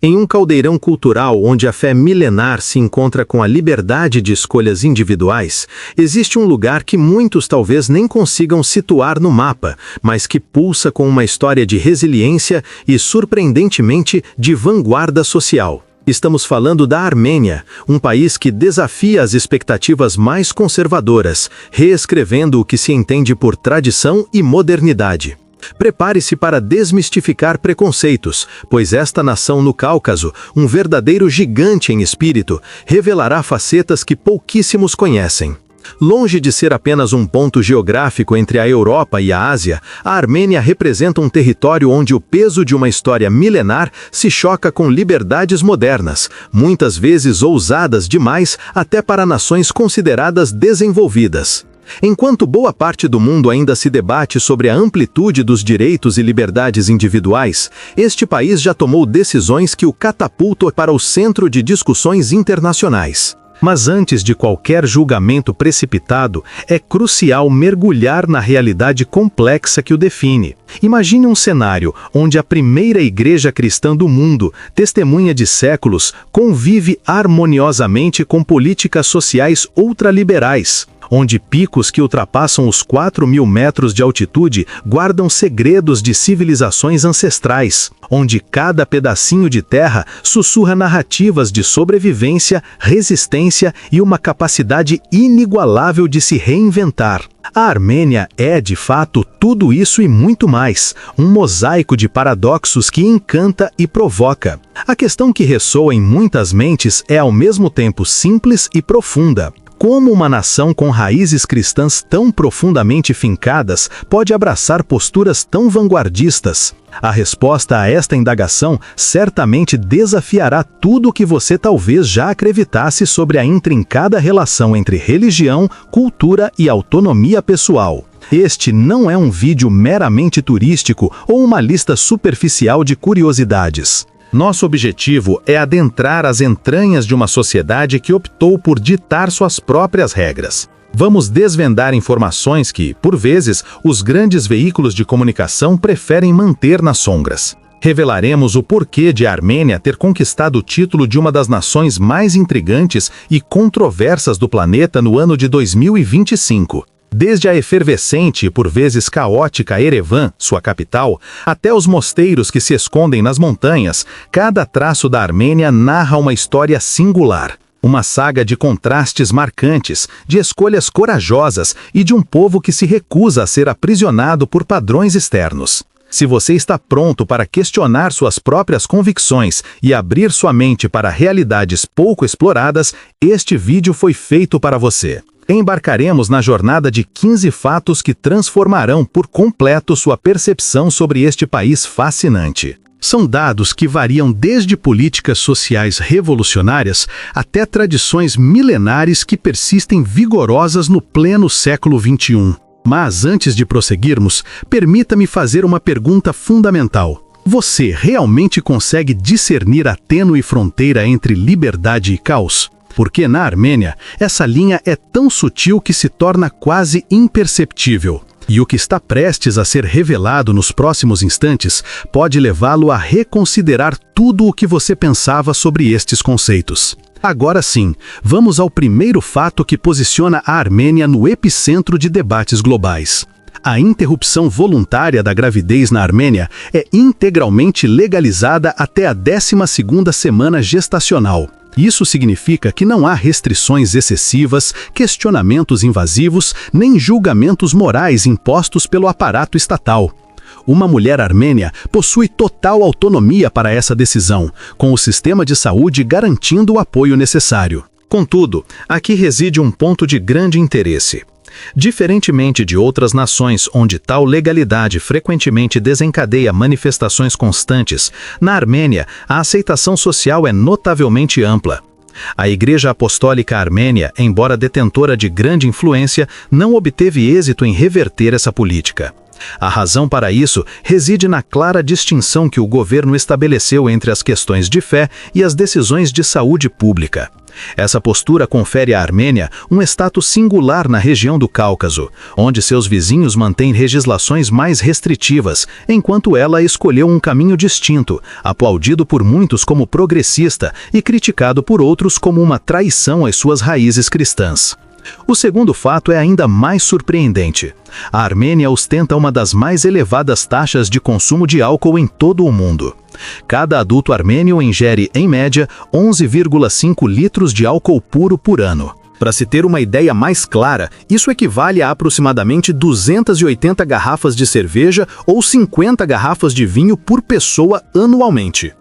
Em um caldeirão cultural onde a fé milenar se encontra com a liberdade de escolhas individuais, existe um lugar que muitos talvez nem consigam situar no mapa, mas que pulsa com uma história de resiliência e, surpreendentemente, de vanguarda social. Estamos falando da Armênia, um país que desafia as expectativas mais conservadoras, reescrevendo o que se entende por tradição e modernidade. Prepare-se para desmistificar preconceitos, pois esta nação no Cáucaso, um verdadeiro gigante em espírito, revelará facetas que pouquíssimos conhecem. Longe de ser apenas um ponto geográfico entre a Europa e a Ásia, a Armênia representa um território onde o peso de uma história milenar se choca com liberdades modernas, muitas vezes ousadas demais até para nações consideradas desenvolvidas. Enquanto boa parte do mundo ainda se debate sobre a amplitude dos direitos e liberdades individuais, este país já tomou decisões que o catapultam para o centro de discussões internacionais. Mas antes de qualquer julgamento precipitado, é crucial mergulhar na realidade complexa que o define. Imagine um cenário onde a primeira igreja cristã do mundo, testemunha de séculos, convive harmoniosamente com políticas sociais ultraliberais, onde picos que ultrapassam os 4.000 metros de altitude guardam segredos de civilizações ancestrais, onde cada pedacinho de terra sussurra narrativas de sobrevivência, resistência e uma capacidade inigualável de se reinventar. A Armênia é, de fato, tudo isso e muito mais, um mosaico de paradoxos que encanta e provoca. A questão que ressoa em muitas mentes é ao mesmo tempo simples e profunda. Como uma nação com raízes cristãs tão profundamente fincadas pode abraçar posturas tão vanguardistas? A resposta a esta indagação certamente desafiará tudo o que você talvez já acreditasse sobre a intrincada relação entre religião, cultura e autonomia pessoal. Este não é um vídeo meramente turístico ou uma lista superficial de curiosidades. Nosso objetivo é adentrar as entranhas de uma sociedade que optou por ditar suas próprias regras. Vamos desvendar informações que, por vezes, os grandes veículos de comunicação preferem manter nas sombras. Revelaremos o porquê de a Armênia ter conquistado o título de uma das nações mais intrigantes e controversas do planeta no ano de 2025. Desde a efervescente e por vezes caótica Erevan, sua capital, até os mosteiros que se escondem nas montanhas, cada traço da Armênia narra uma história singular. Uma saga de contrastes marcantes, de escolhas corajosas e de um povo que se recusa a ser aprisionado por padrões externos. Se você está pronto para questionar suas próprias convicções e abrir sua mente para realidades pouco exploradas, este vídeo foi feito para você. Embarcaremos na jornada de 15 fatos que transformarão por completo sua percepção sobre este país fascinante. São dados que variam desde políticas sociais revolucionárias até tradições milenares que persistem vigorosas no pleno século XXI. Mas antes de prosseguirmos, permita-me fazer uma pergunta fundamental. Você realmente consegue discernir a tênue fronteira entre liberdade e caos? Porque na Armênia, essa linha é tão sutil que se torna quase imperceptível. E o que está prestes a ser revelado nos próximos instantes pode levá-lo a reconsiderar tudo o que você pensava sobre estes conceitos. Agora sim, vamos ao primeiro fato que posiciona a Armênia no epicentro de debates globais. A interrupção voluntária da gravidez na Armênia é integralmente legalizada até a 12ª semana gestacional. Isso significa que não há restrições excessivas, questionamentos invasivos, nem julgamentos morais impostos pelo aparato estatal. Uma mulher armênia possui total autonomia para essa decisão, com o sistema de saúde garantindo o apoio necessário. Contudo, aqui reside um ponto de grande interesse. Diferentemente de outras nações onde tal legalidade frequentemente desencadeia manifestações constantes, na Armênia a aceitação social é notavelmente ampla. A Igreja Apostólica Armênia, embora detentora de grande influência, não obteve êxito em reverter essa política. A razão para isso reside na clara distinção que o governo estabeleceu entre as questões de fé e as decisões de saúde pública. Essa postura confere à Armênia um status singular na região do Cáucaso, onde seus vizinhos mantêm legislações mais restritivas, enquanto ela escolheu um caminho distinto, aplaudido por muitos como progressista e criticado por outros como uma traição às suas raízes cristãs. O segundo fato é ainda mais surpreendente. A Armênia ostenta uma das mais elevadas taxas de consumo de álcool em todo o mundo. Cada adulto armênio ingere, em média, 11,5 litros de álcool puro por ano. Para se ter uma ideia mais clara, isso equivale a aproximadamente 280 garrafas de cerveja ou 50 garrafas de vinho por pessoa anualmente.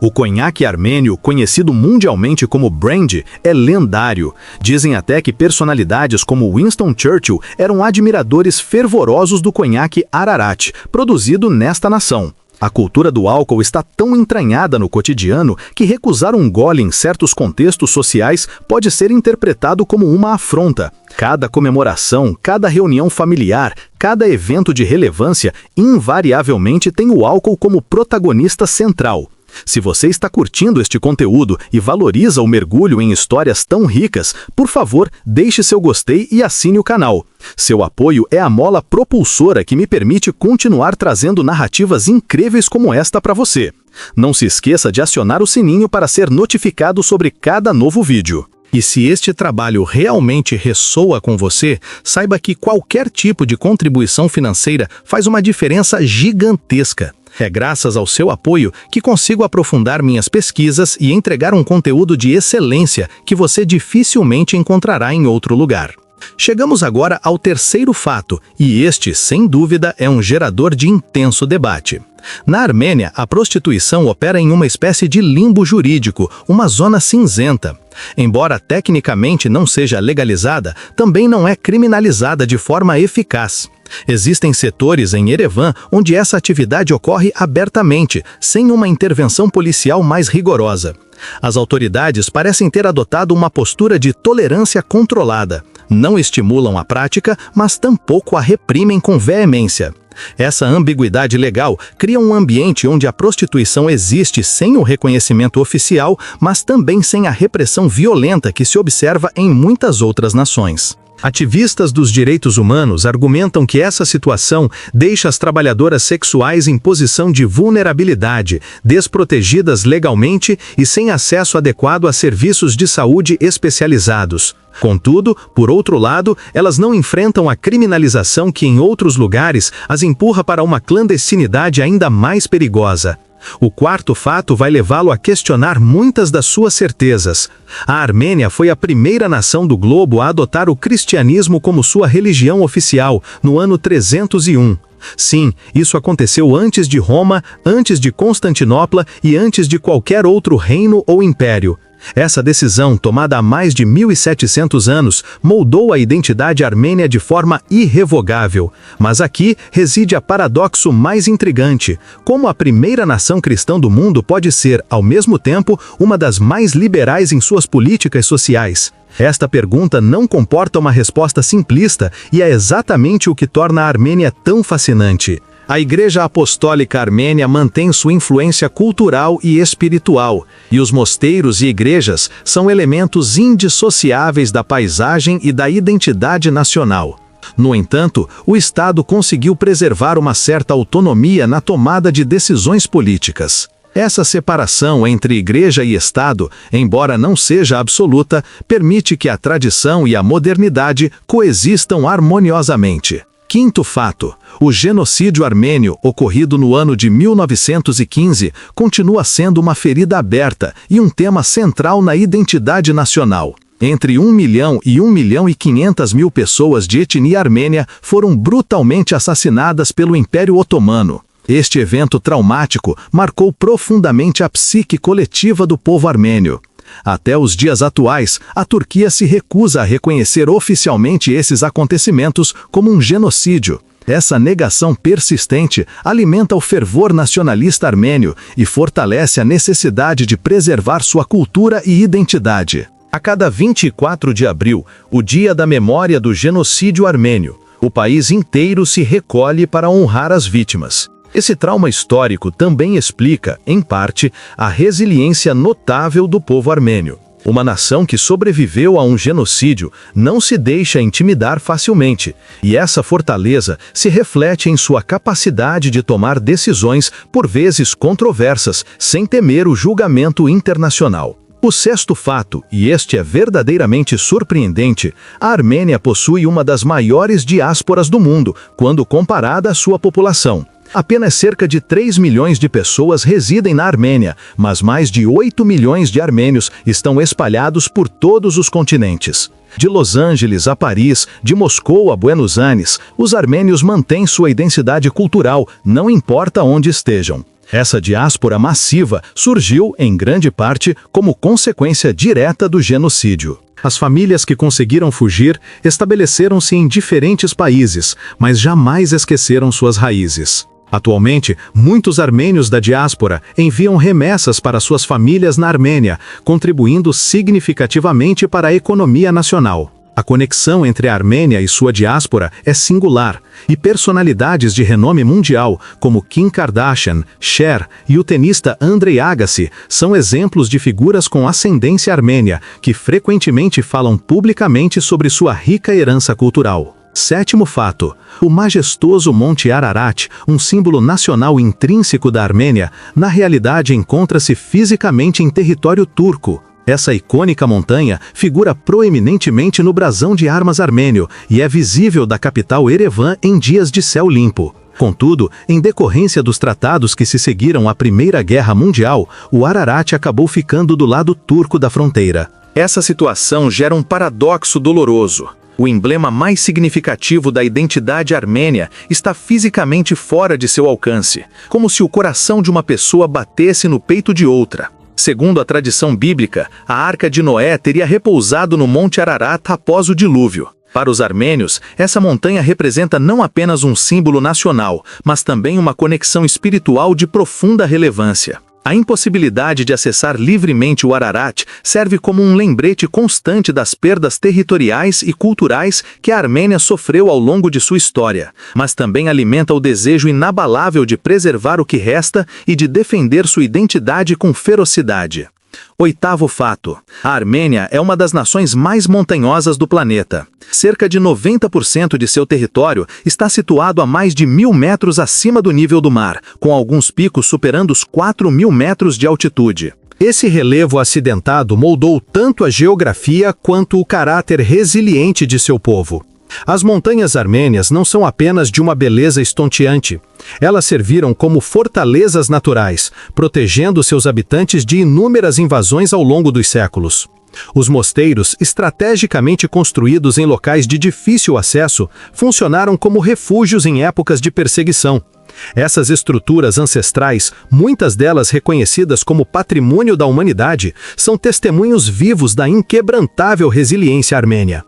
O conhaque armênio, conhecido mundialmente como brandy, é lendário. Dizem até que personalidades como Winston Churchill eram admiradores fervorosos do conhaque Ararat, produzido nesta nação. A cultura do álcool está tão entranhada no cotidiano que recusar um gole em certos contextos sociais pode ser interpretado como uma afronta. Cada comemoração, cada reunião familiar, cada evento de relevância, invariavelmente tem o álcool como protagonista central. Se você está curtindo este conteúdo e valoriza o mergulho em histórias tão ricas, por favor, deixe seu gostei e assine o canal. Seu apoio é a mola propulsora que me permite continuar trazendo narrativas incríveis como esta para você. Não se esqueça de acionar o sininho para ser notificado sobre cada novo vídeo. E se este trabalho realmente ressoa com você, saiba que qualquer tipo de contribuição financeira faz uma diferença gigantesca. É graças ao seu apoio que consigo aprofundar minhas pesquisas e entregar um conteúdo de excelência que você dificilmente encontrará em outro lugar. Chegamos agora ao terceiro fato, e este, sem dúvida, é um gerador de intenso debate. Na Armênia, a prostituição opera em uma espécie de limbo jurídico, uma zona cinzenta. Embora tecnicamente não seja legalizada, também não é criminalizada de forma eficaz. Existem setores em Erevan onde essa atividade ocorre abertamente, sem uma intervenção policial mais rigorosa. As autoridades parecem ter adotado uma postura de tolerância controlada. Não estimulam a prática, mas tampouco a reprimem com veemência. Essa ambiguidade legal cria um ambiente onde a prostituição existe sem o reconhecimento oficial, mas também sem a repressão violenta que se observa em muitas outras nações. Ativistas dos direitos humanos argumentam que essa situação deixa as trabalhadoras sexuais em posição de vulnerabilidade, desprotegidas legalmente e sem acesso adequado a serviços de saúde especializados. Contudo, por outro lado, elas não enfrentam a criminalização que em outros lugares as empurra para uma clandestinidade ainda mais perigosa. O quarto fato vai levá-lo a questionar muitas das suas certezas. A Armênia foi a primeira nação do globo a adotar o cristianismo como sua religião oficial, no ano 301. Sim, isso aconteceu antes de Roma, antes de Constantinopla e antes de qualquer outro reino ou império. Essa decisão, tomada há mais de 1.700 anos, moldou a identidade armênia de forma irrevogável. Mas aqui reside a paradoxo mais intrigante: como a primeira nação cristã do mundo pode ser, ao mesmo tempo, uma das mais liberais em suas políticas sociais? Esta pergunta não comporta uma resposta simplista e é exatamente o que torna a Armênia tão fascinante. A Igreja Apostólica Armênia mantém sua influência cultural e espiritual, e os mosteiros e igrejas são elementos indissociáveis da paisagem e da identidade nacional. No entanto, o Estado conseguiu preservar uma certa autonomia na tomada de decisões políticas. Essa separação entre Igreja e Estado, embora não seja absoluta, permite que a tradição e a modernidade coexistam harmoniosamente. Quinto fato: o genocídio armênio, ocorrido no ano de 1915, continua sendo uma ferida aberta e um tema central na identidade nacional. Entre 1 milhão e 1.500.000 pessoas de etnia armênia foram brutalmente assassinadas pelo Império Otomano. Este evento traumático marcou profundamente a psique coletiva do povo armênio. Até os dias atuais, a Turquia se recusa a reconhecer oficialmente esses acontecimentos como um genocídio. Essa negação persistente alimenta o fervor nacionalista armênio e fortalece a necessidade de preservar sua cultura e identidade. A cada 24 de abril, o Dia da Memória do Genocídio Armênio, o país inteiro se recolhe para honrar as vítimas. Esse trauma histórico também explica, em parte, a resiliência notável do povo armênio. Uma nação que sobreviveu a um genocídio não se deixa intimidar facilmente, e essa fortaleza se reflete em sua capacidade de tomar decisões, por vezes controversas, sem temer o julgamento internacional. O sexto fato, e este é verdadeiramente surpreendente, a Armênia possui uma das maiores diásporas do mundo, quando comparada à sua população. Apenas cerca de 3 milhões de pessoas residem na Armênia, mas mais de 8 milhões de armênios estão espalhados por todos os continentes. De Los Angeles a Paris, de Moscou a Buenos Aires, os armênios mantêm sua identidade cultural, não importa onde estejam. Essa diáspora massiva surgiu, em grande parte, como consequência direta do genocídio. As famílias que conseguiram fugir estabeleceram-se em diferentes países, mas jamais esqueceram suas raízes. Atualmente, muitos armênios da diáspora enviam remessas para suas famílias na Armênia, contribuindo significativamente para a economia nacional. A conexão entre a Armênia e sua diáspora é singular, e personalidades de renome mundial, como Kim Kardashian, Cher e o tenista Andrei Agassi, são exemplos de figuras com ascendência armênia, que frequentemente falam publicamente sobre sua rica herança cultural. Sétimo fato: o majestoso Monte Ararat, um símbolo nacional intrínseco da Armênia, na realidade encontra-se fisicamente em território turco. Essa icônica montanha figura proeminentemente no brasão de armas armênio e é visível da capital Erevan em dias de céu limpo. Contudo, em decorrência dos tratados que se seguiram à Primeira Guerra Mundial, o Ararat acabou ficando do lado turco da fronteira. Essa situação gera um paradoxo doloroso. O emblema mais significativo da identidade armênia está fisicamente fora de seu alcance, como se o coração de uma pessoa batesse no peito de outra. Segundo a tradição bíblica, a Arca de Noé teria repousado no Monte Ararat após o dilúvio. Para os armênios, essa montanha representa não apenas um símbolo nacional, mas também uma conexão espiritual de profunda relevância. A impossibilidade de acessar livremente o Ararat serve como um lembrete constante das perdas territoriais e culturais que a Armênia sofreu ao longo de sua história, mas também alimenta o desejo inabalável de preservar o que resta e de defender sua identidade com ferocidade. Oitavo fato: a Armênia é uma das nações mais montanhosas do planeta. Cerca de 90% de seu território está situado a mais de 1.000 metros acima do nível do mar, com alguns picos superando os 4.000 metros de altitude. Esse relevo acidentado moldou tanto a geografia quanto o caráter resiliente de seu povo. As montanhas armênias não são apenas de uma beleza estonteante. Elas serviram como fortalezas naturais, protegendo seus habitantes de inúmeras invasões ao longo dos séculos. Os mosteiros, estrategicamente construídos em locais de difícil acesso, funcionaram como refúgios em épocas de perseguição. Essas estruturas ancestrais, muitas delas reconhecidas como patrimônio da humanidade, são testemunhos vivos da inquebrantável resiliência armênia.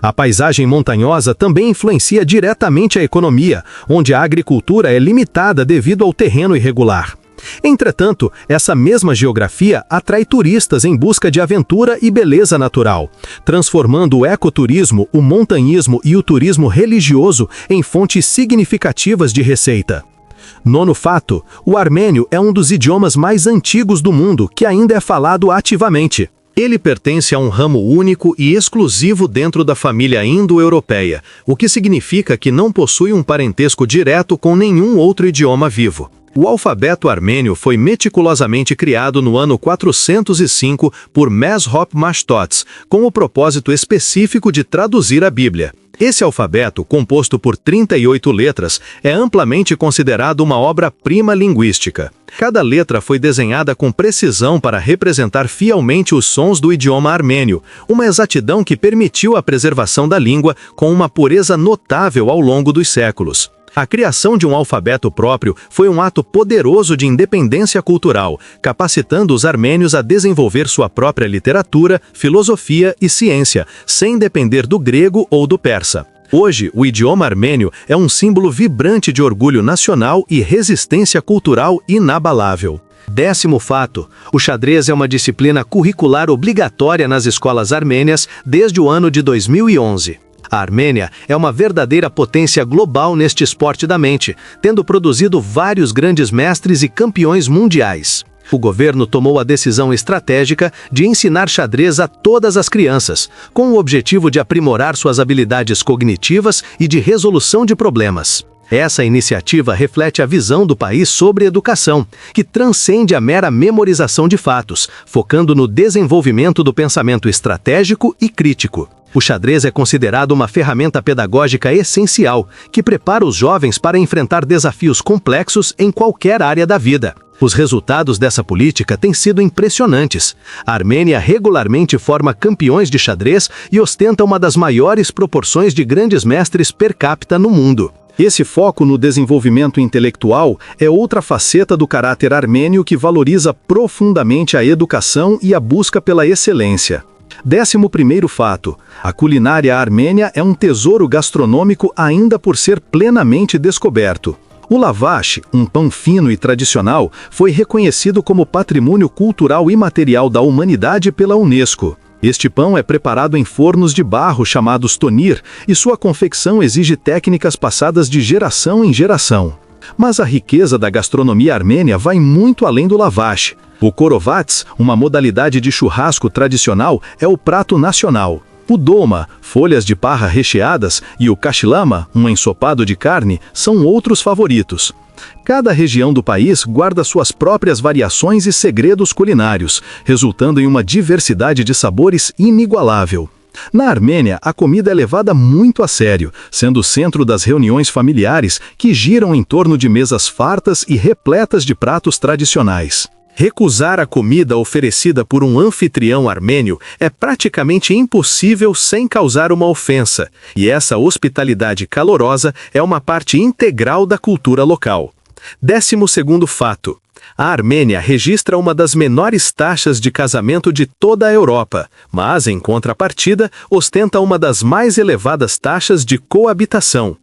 A paisagem montanhosa também influencia diretamente a economia, onde a agricultura é limitada devido ao terreno irregular. Entretanto, essa mesma geografia atrai turistas em busca de aventura e beleza natural, transformando o ecoturismo, o montanhismo e o turismo religioso em fontes significativas de receita. Nono fato: o armênio é um dos idiomas mais antigos do mundo que ainda é falado ativamente. Ele pertence a um ramo único e exclusivo dentro da família indo-europeia, o que significa que não possui um parentesco direto com nenhum outro idioma vivo. O alfabeto armênio foi meticulosamente criado no ano 405 por Meshop Mashtots, com o propósito específico de traduzir a Bíblia. Esse alfabeto, composto por 38 letras, é amplamente considerado uma obra-prima linguística. Cada letra foi desenhada com precisão para representar fielmente os sons do idioma armênio, uma exatidão que permitiu a preservação da língua com uma pureza notável ao longo dos séculos. A criação de um alfabeto próprio foi um ato poderoso de independência cultural, capacitando os armênios a desenvolver sua própria literatura, filosofia e ciência, sem depender do grego ou do persa. Hoje, o idioma armênio é um símbolo vibrante de orgulho nacional e resistência cultural inabalável. Décimo fato: o xadrez é uma disciplina curricular obrigatória nas escolas armênias desde o ano de 2011. A Armênia é uma verdadeira potência global neste esporte da mente, tendo produzido vários grandes mestres e campeões mundiais. O governo tomou a decisão estratégica de ensinar xadrez a todas as crianças, com o objetivo de aprimorar suas habilidades cognitivas e de resolução de problemas. Essa iniciativa reflete a visão do país sobre educação, que transcende a mera memorização de fatos, focando no desenvolvimento do pensamento estratégico e crítico. O xadrez é considerado uma ferramenta pedagógica essencial, que prepara os jovens para enfrentar desafios complexos em qualquer área da vida. Os resultados dessa política têm sido impressionantes. A Armênia regularmente forma campeões de xadrez e ostenta uma das maiores proporções de grandes mestres per capita no mundo. Esse foco no desenvolvimento intelectual é outra faceta do caráter armênio que valoriza profundamente a educação e a busca pela excelência. 11º fato: a culinária armênia é um tesouro gastronômico ainda por ser plenamente descoberto. O lavash, um pão fino e tradicional, foi reconhecido como Patrimônio Cultural Imaterial da Humanidade pela Unesco. Este pão é preparado em fornos de barro chamados tonir, e sua confecção exige técnicas passadas de geração em geração. Mas a riqueza da gastronomia armênia vai muito além do lavash. O korovats, uma modalidade de churrasco tradicional, é o prato nacional. O dolma, folhas de parra recheadas, e o kashilama, um ensopado de carne, são outros favoritos. Cada região do país guarda suas próprias variações e segredos culinários, resultando em uma diversidade de sabores inigualável. Na Armênia, a comida é levada muito a sério, sendo o centro das reuniões familiares que giram em torno de mesas fartas e repletas de pratos tradicionais. Recusar a comida oferecida por um anfitrião armênio é praticamente impossível sem causar uma ofensa, e essa hospitalidade calorosa é uma parte integral da cultura local. 12º fato: a Armênia registra uma das menores taxas de casamento de toda a Europa, mas, em contrapartida, ostenta uma das mais elevadas taxas de coabitação.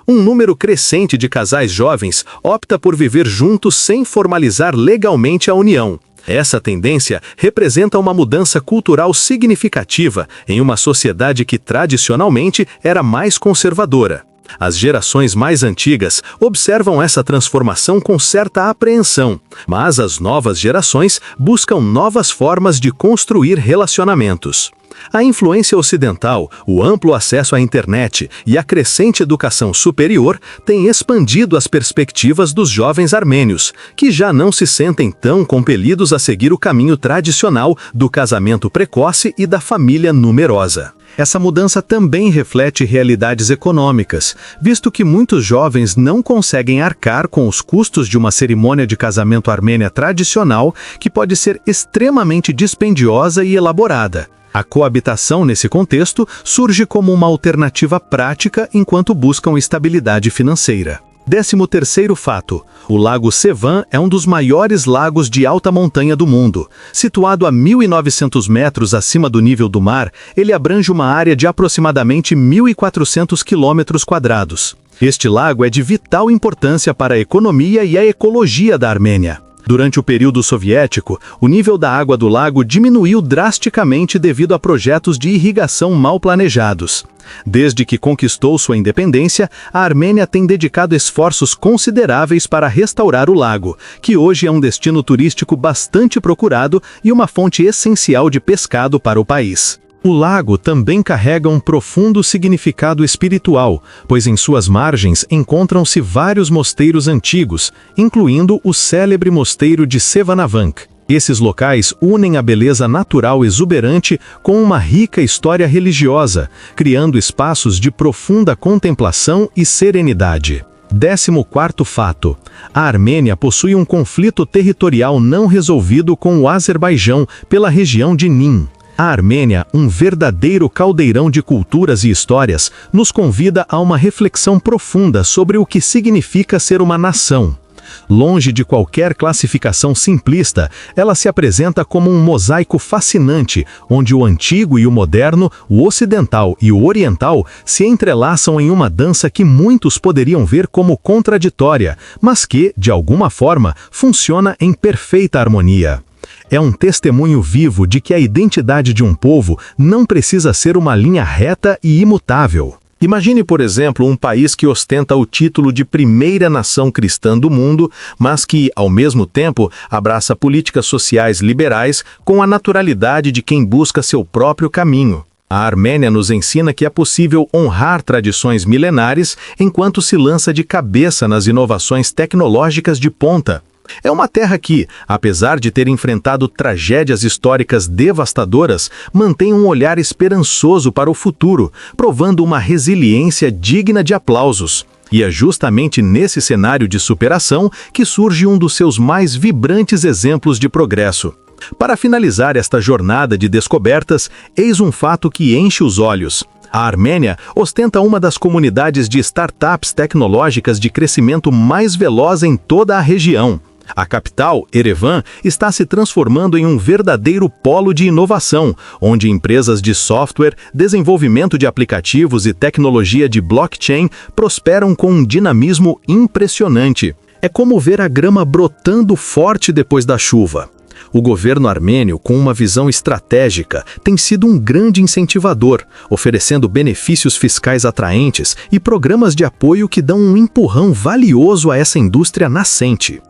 Um número crescente de casais jovens opta por viver juntos sem formalizar legalmente a união. Essa tendência representa uma mudança cultural significativa em uma sociedade que tradicionalmente era mais conservadora. As gerações mais antigas observam essa transformação com certa apreensão, mas as novas gerações buscam novas formas de construir relacionamentos. A influência ocidental, o amplo acesso à internet e a crescente educação superior têm expandido as perspectivas dos jovens armênios, que já não se sentem tão compelidos a seguir o caminho tradicional do casamento precoce e da família numerosa. Essa mudança também reflete realidades econômicas, visto que muitos jovens não conseguem arcar com os custos de uma cerimônia de casamento armênia tradicional, que pode ser extremamente dispendiosa e elaborada. A coabitação, nesse contexto, surge como uma alternativa prática enquanto buscam estabilidade financeira. 13º fato: o Lago Sevan é um dos maiores lagos de alta montanha do mundo. Situado a 1.900 metros acima do nível do mar, ele abrange uma área de aproximadamente 1.400 km². Este lago é de vital importância para a economia e a ecologia da Armênia. Durante o período soviético, o nível da água do lago diminuiu drasticamente devido a projetos de irrigação mal planejados. Desde que conquistou sua independência, a Armênia tem dedicado esforços consideráveis para restaurar o lago, que hoje é um destino turístico bastante procurado e uma fonte essencial de pescado para o país. O lago também carrega um profundo significado espiritual, pois em suas margens encontram-se vários mosteiros antigos, incluindo o célebre mosteiro de Sevanavank. Esses locais unem a beleza natural exuberante com uma rica história religiosa, criando espaços de profunda contemplação e serenidade. 14º fato: a Armênia possui um conflito territorial não resolvido com o Azerbaijão pela região de Nin. A Armênia, um verdadeiro caldeirão de culturas e histórias, nos convida a uma reflexão profunda sobre o que significa ser uma nação. Longe de qualquer classificação simplista, ela se apresenta como um mosaico fascinante, onde o antigo e o moderno, o ocidental e o oriental se entrelaçam em uma dança que muitos poderiam ver como contraditória, mas que, de alguma forma, funciona em perfeita harmonia. É um testemunho vivo de que a identidade de um povo não precisa ser uma linha reta e imutável. Imagine, por exemplo, um país que ostenta o título de primeira nação cristã do mundo, mas que, ao mesmo tempo, abraça políticas sociais liberais com a naturalidade de quem busca seu próprio caminho. A Armênia nos ensina que é possível honrar tradições milenares enquanto se lança de cabeça nas inovações tecnológicas de ponta. É uma terra que, apesar de ter enfrentado tragédias históricas devastadoras, mantém um olhar esperançoso para o futuro, provando uma resiliência digna de aplausos. E é justamente nesse cenário de superação que surge um dos seus mais vibrantes exemplos de progresso. Para finalizar esta jornada de descobertas, eis um fato que enche os olhos. A Armênia ostenta uma das comunidades de startups tecnológicas de crescimento mais veloz em toda a região. A capital, Erevan, está se transformando em um verdadeiro polo de inovação, onde empresas de software, desenvolvimento de aplicativos e tecnologia de blockchain prosperam com um dinamismo impressionante. É como ver a grama brotando forte depois da chuva. O governo armênio, com uma visão estratégica, tem sido um grande incentivador, oferecendo benefícios fiscais atraentes e programas de apoio que dão um empurrão valioso a essa indústria nascente.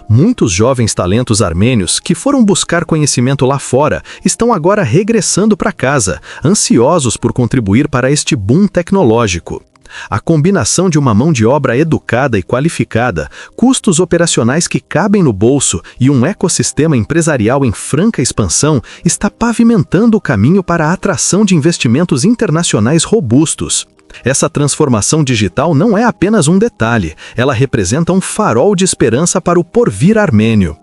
Muitos jovens talentos armênios que foram buscar conhecimento lá fora estão agora regressando para casa, ansiosos por contribuir para este boom tecnológico. A combinação de uma mão de obra educada e qualificada, custos operacionais que cabem no bolso e um ecossistema empresarial em franca expansão está pavimentando o caminho para a atração de investimentos internacionais robustos. Essa transformação digital não é apenas um detalhe, ela representa um farol de esperança para o porvir armênio.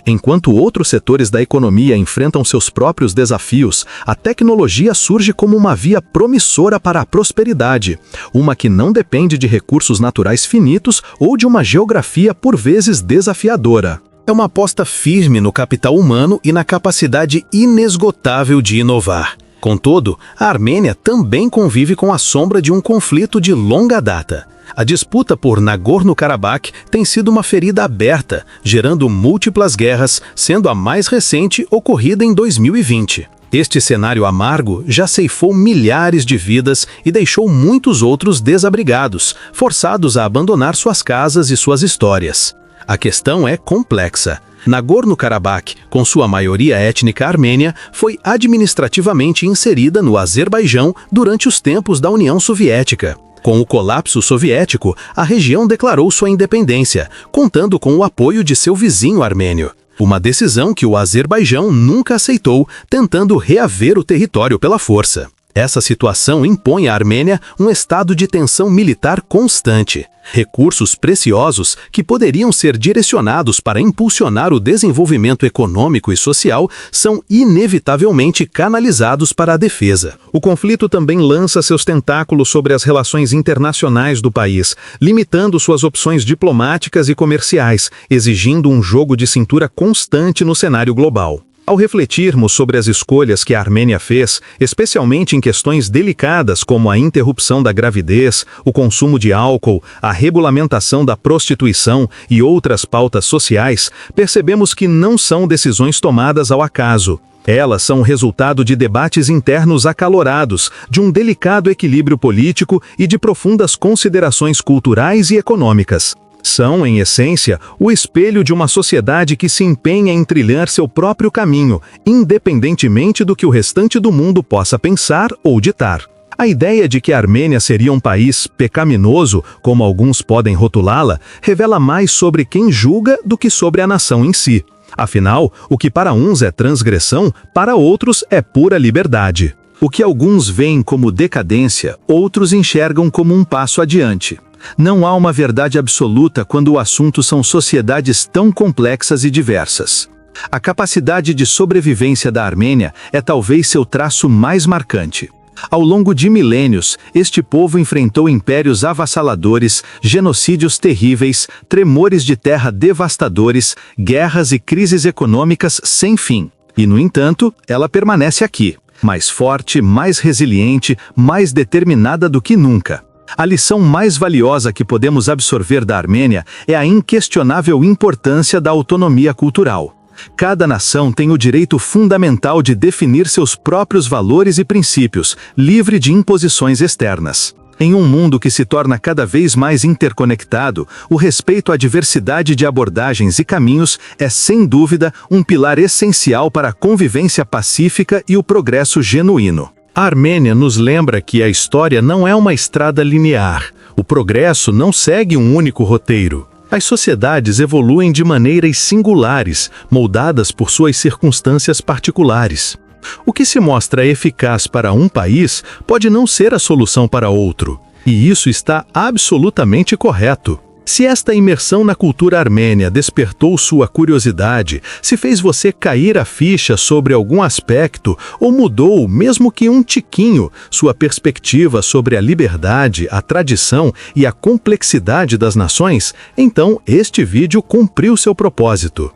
Enquanto outros setores da economia enfrentam seus próprios desafios, a tecnologia surge como uma via promissora para a prosperidade, uma que não depende de recursos naturais finitos ou de uma geografia por vezes desafiadora. É uma aposta firme no capital humano e na capacidade inesgotável de inovar. Contudo, a Armênia também convive com a sombra de um conflito de longa data. A disputa por Nagorno-Karabakh tem sido uma ferida aberta, gerando múltiplas guerras, sendo a mais recente ocorrida em 2020. Este cenário amargo já ceifou milhares de vidas e deixou muitos outros desabrigados, forçados a abandonar suas casas e suas histórias. A questão é complexa. Nagorno-Karabakh, com sua maioria étnica armênia, foi administrativamente inserida no Azerbaijão durante os tempos da União Soviética. Com o colapso soviético, a região declarou sua independência, contando com o apoio de seu vizinho armênio. Uma decisão que o Azerbaijão nunca aceitou, tentando reaver o território pela força. Essa situação impõe à Armênia um estado de tensão militar constante. Recursos preciosos que poderiam ser direcionados para impulsionar o desenvolvimento econômico e social são inevitavelmente canalizados para a defesa. O conflito também lança seus tentáculos sobre as relações internacionais do país, limitando suas opções diplomáticas e comerciais, exigindo um jogo de cintura constante no cenário global. Ao refletirmos sobre as escolhas que a Armênia fez, especialmente em questões delicadas como a interrupção da gravidez, o consumo de álcool, a regulamentação da prostituição e outras pautas sociais, percebemos que não são decisões tomadas ao acaso. Elas são resultado de debates internos acalorados, de um delicado equilíbrio político e de profundas considerações culturais e econômicas. São, em essência, o espelho de uma sociedade que se empenha em trilhar seu próprio caminho, independentemente do que o restante do mundo possa pensar ou ditar. A ideia de que a Armênia seria um país pecaminoso, como alguns podem rotulá-la, revela mais sobre quem julga do que sobre a nação em si. Afinal, o que para uns é transgressão, para outros é pura liberdade. O que alguns veem como decadência, outros enxergam como um passo adiante. Não há uma verdade absoluta quando o assunto são sociedades tão complexas e diversas. A capacidade de sobrevivência da Armênia é talvez seu traço mais marcante. Ao longo de milênios, este povo enfrentou impérios avassaladores, genocídios terríveis, tremores de terra devastadores, guerras e crises econômicas sem fim. E, no entanto, ela permanece aqui, mais forte, mais resiliente, mais determinada do que nunca. A lição mais valiosa que podemos absorver da Armênia é a inquestionável importância da autonomia cultural. Cada nação tem o direito fundamental de definir seus próprios valores e princípios, livre de imposições externas. Em um mundo que se torna cada vez mais interconectado, o respeito à diversidade de abordagens e caminhos é, sem dúvida, um pilar essencial para a convivência pacífica e o progresso genuíno. A Armênia nos lembra que a história não é uma estrada linear. O progresso não segue um único roteiro. As sociedades evoluem de maneiras singulares, moldadas por suas circunstâncias particulares. O que se mostra eficaz para um país pode não ser a solução para outro, e isso está absolutamente correto. Se esta imersão na cultura armênia despertou sua curiosidade, se fez você cair a ficha sobre algum aspecto ou mudou, mesmo que um tiquinho, sua perspectiva sobre a liberdade, a tradição e a complexidade das nações, então este vídeo cumpriu seu propósito.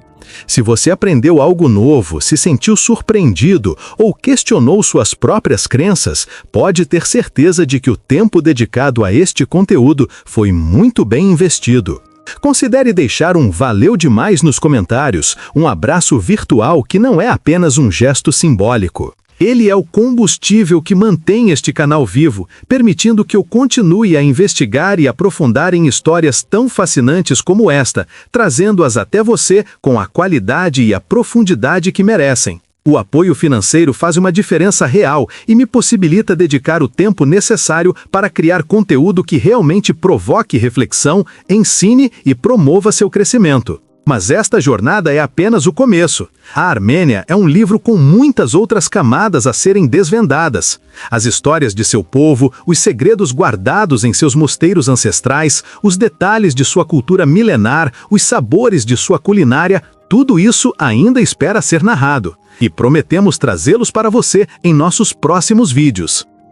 Se você aprendeu algo novo, se sentiu surpreendido ou questionou suas próprias crenças, pode ter certeza de que o tempo dedicado a este conteúdo foi muito bem investido. Considere deixar um valeu demais nos comentários, um abraço virtual que não é apenas um gesto simbólico. Ele é o combustível que mantém este canal vivo, permitindo que eu continue a investigar e aprofundar em histórias tão fascinantes como esta, trazendo-as até você com a qualidade e a profundidade que merecem. O apoio financeiro faz uma diferença real e me possibilita dedicar o tempo necessário para criar conteúdo que realmente provoque reflexão, ensine e promova seu crescimento. Mas esta jornada é apenas o começo. A Armênia é um livro com muitas outras camadas a serem desvendadas. As histórias de seu povo, os segredos guardados em seus mosteiros ancestrais, os detalhes de sua cultura milenar, os sabores de sua culinária, tudo isso ainda espera ser narrado. E prometemos trazê-los para você em nossos próximos vídeos.